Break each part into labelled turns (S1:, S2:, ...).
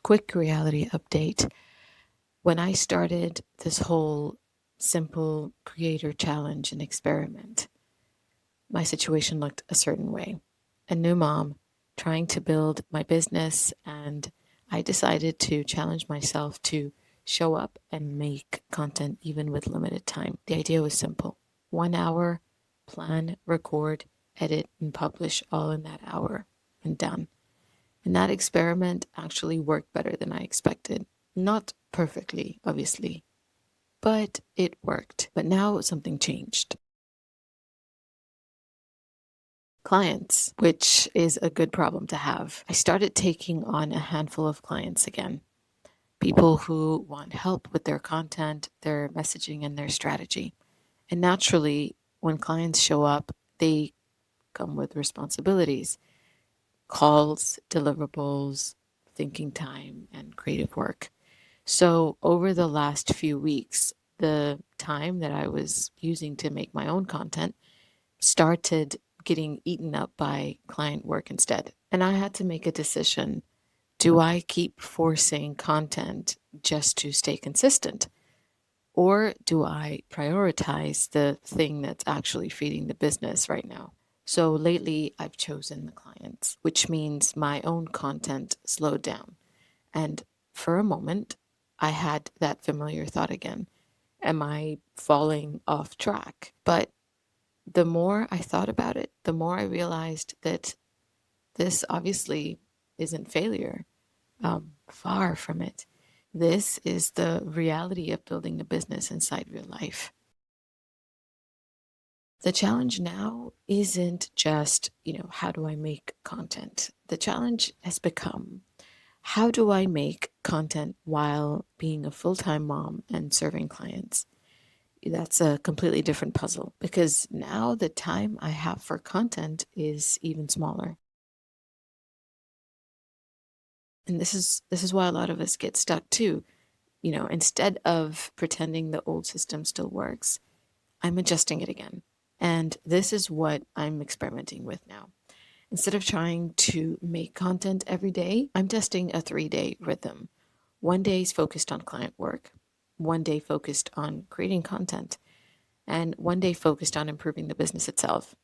S1: Quick reality update. When I started this whole simple creator challenge and experiment, my situation looked a certain way. A new mom trying to build my business, and I decided to challenge myself to show up and make content even with limited time. The idea was simple: 1 hour, plan, record, edit, and publish all in that hour, and done. And that experiment actually worked better than I expected. Not perfectly, obviously, but it worked. But now something changed. Clients, which is a good problem to have. I started taking on a handful of clients again. People who want help with their content, their messaging, and their strategy. And naturally, when clients show up, they come with responsibilities: calls, deliverables, thinking time, and creative work. So, over the last few weeks, the time that I was using to make my own content started getting eaten up by client work instead. And I had to make a decision. Do I keep forcing content just to stay consistent? Or do I prioritize the thing that's actually feeding the business right now? So lately, I've chosen the clients, which means my own content slowed down. And for a moment, I had that familiar thought again. Am I falling off track? But the more I thought about it, the more I realized that this obviously isn't failure. Far from it. This is the reality of building a business inside real life. The challenge now isn't just, how do I make content? The challenge has become, how do I make content while being a full-time mom and serving clients? That's a completely different puzzle, because now the time I have for content is even smaller. And this is why a lot of us get stuck too. Instead of pretending the old system still works, I'm adjusting it again. And this is what I'm experimenting with now. Instead of trying to make content every day, I'm testing a 3-day rhythm. One day is focused on client work, one day focused on creating content, and one day focused on improving the business itself.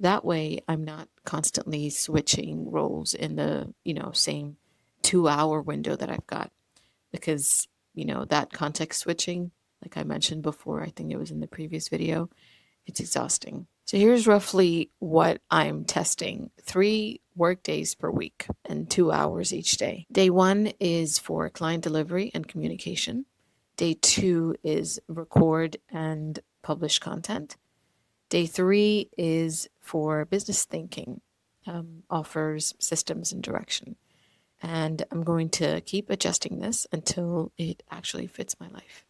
S1: That way, I'm not constantly switching roles in the, same 2-hour window that I've got, because, that context switching, like I mentioned before, I think it was in the previous video, it's exhausting. So here's roughly what I'm testing: 3 work days per week and 2 hours each day. Day 1 is for client delivery and communication. Day 2 is record and publish content. Day 3 is for business thinking, offers, systems, and direction. And I'm going to keep adjusting this until it actually fits my life.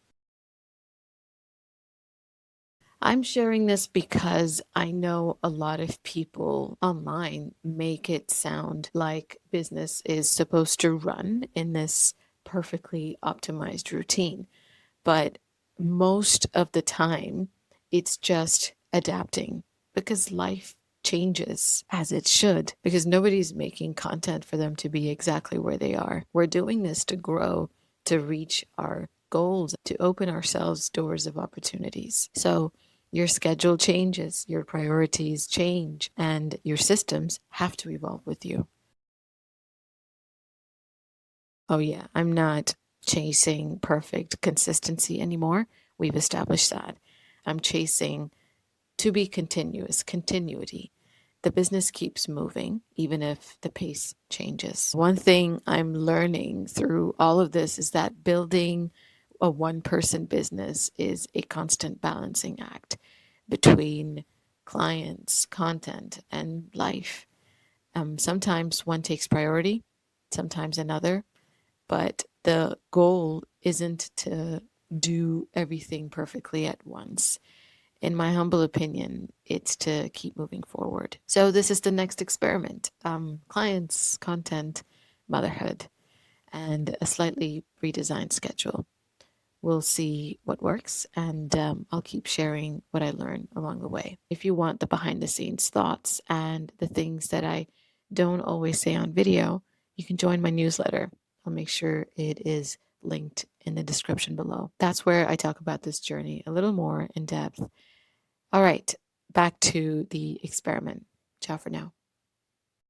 S1: I'm sharing this because I know a lot of people online make it sound like business is supposed to run in this perfectly optimized routine. But most of the time, it's just adapting, because life changes as it should, because nobody's making content for them to be exactly where they are. We're doing this to grow, to reach our goals, to open ourselves doors of opportunities. So your schedule changes, your priorities change, and your systems have to evolve with you. Oh, yeah, I'm not chasing perfect consistency anymore. We've established that. I'm chasing to be continuous, continuity. The business keeps moving, even if the pace changes. One thing I'm learning through all of this is that building a one-person business is a constant balancing act between clients, content, and life. Sometimes one takes priority, sometimes another, but the goal isn't to do everything perfectly at once. In my humble opinion, it's to keep moving forward. So this is the next experiment: clients, content, motherhood, and a slightly redesigned schedule. We'll see what works, and I'll keep sharing what I learn along the way. If you want the behind the scenes thoughts and the things that I don't always say on video, you can join my newsletter. I'll make sure it is linked in the description below. That's where I talk about this journey a little more in depth. All right, back to the experiment. Ciao for now.